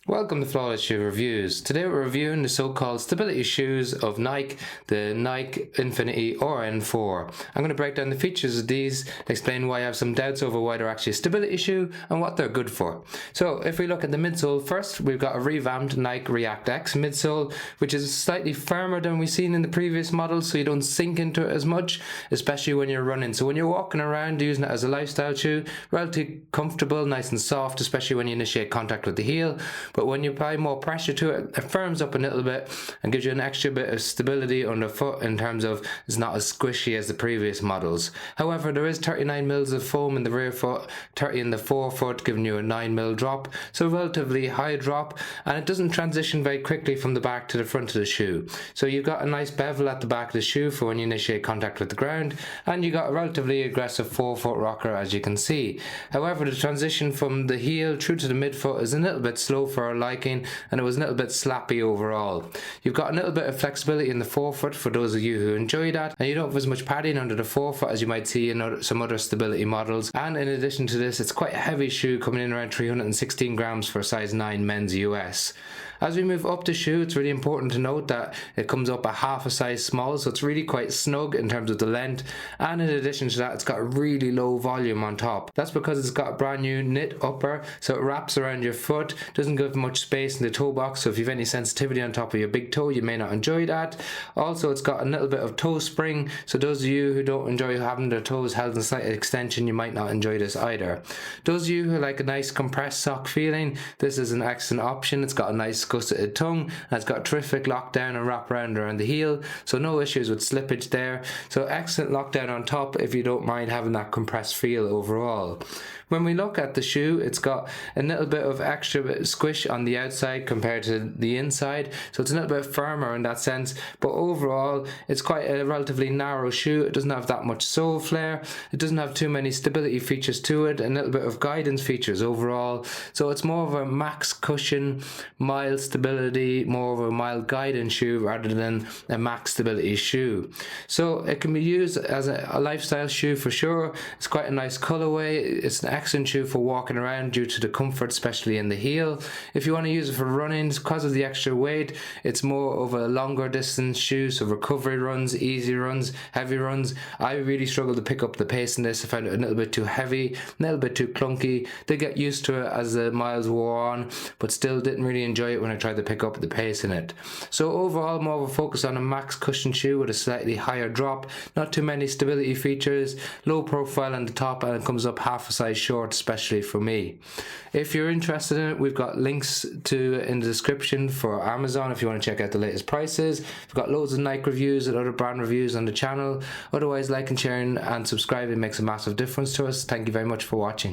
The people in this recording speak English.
Welcome to Flawless Shoe Reviews. Today we're reviewing the so-called stability shoes of Nike, the Nike InfinityRN 4. I'm going to break down the features of these, explain why I have some doubts over why they're actually a stability shoe and what they're good for. So if we look at the midsole first, we've got a revamped Nike ReactX midsole, which is slightly firmer than we've seen in the previous models, so you don't sink into it as much, especially when you're running. So when you're walking around using it as a lifestyle shoe, relatively comfortable, nice and soft, especially when you initiate contact with the heel. But when you apply more pressure to it, it firms up a little bit and gives you an extra bit of stability underfoot in terms of it's not as squishy as the previous models. However, there is 39 mils of foam in the rear foot, 30 in the forefoot, giving you a 9 mil drop, so relatively high drop, and it doesn't transition very quickly from the back to the front of the shoe. So you've got a nice bevel at the back of the shoe for when you initiate contact with the ground, and you got a relatively aggressive forefoot rocker, as you can see. However, the transition from the heel through to the midfoot is a little bit slow for our liking, and it was a little bit slappy overall. You've got a little bit of flexibility in the forefoot for those of you who enjoy that, and you don't have as much padding under the forefoot as you might see in some other stability models. And in addition to this, it's quite a heavy shoe, coming in around 316 grams for a size 9 men's US. As we move up the shoe, it's really important to note that it comes up a half a size small, so it's really quite snug in terms of the length, and in addition to that, it's got a really low volume on top. That's because it's got a brand new knit upper, so it wraps around your foot, doesn't give much space in the toe box, so if you have any sensitivity on top of your big toe, you may not enjoy that. Also, it's got a little bit of toe spring, so those of you who don't enjoy having their toes held in slight extension, you might not enjoy this either. Those of you who like a nice compressed sock feeling, this is an excellent option. It's got a nice gusseted tongue, and it's got terrific lockdown and wrap around the heel, so no issues with slippage there. So excellent lockdown on top if you don't mind having that compressed feel overall. When we look at the shoe, it's got a little bit of extra squish on the outside compared to the inside, so it's a little bit firmer in that sense, but overall it's quite a relatively narrow shoe. It doesn't have that much sole flare, it doesn't have too many stability features to it, and a little bit of guidance features overall, so it's more of a max cushion, mild stability, more of a mild guidance shoe rather than a max stability shoe. So it can be used as a lifestyle shoe for sure. It's quite a nice colorway. It's an excellent shoe for walking around due to the comfort, especially in the heel. If you want to use it for running, because of the extra weight, it's more of a longer distance shoe, so recovery runs, easy runs, heavy runs. I really struggled to pick up the pace in this. I found it a little bit too heavy, a little bit too clunky. Did get used to it as the miles wore on, but still didn't really enjoy it when I tried to pick up the pace in it. So overall, more of a focus on a max cushion shoe with a slightly higher drop, not too many stability features, low profile on the top, and it comes up half a size short, especially for me. If you're interested in it, we've got links to in the description for Amazon if you want to check out the latest prices. We've got loads of Nike reviews and other brand reviews on the channel. Otherwise, liking, sharing and subscribing makes a massive difference to us. Thank you very much for watching.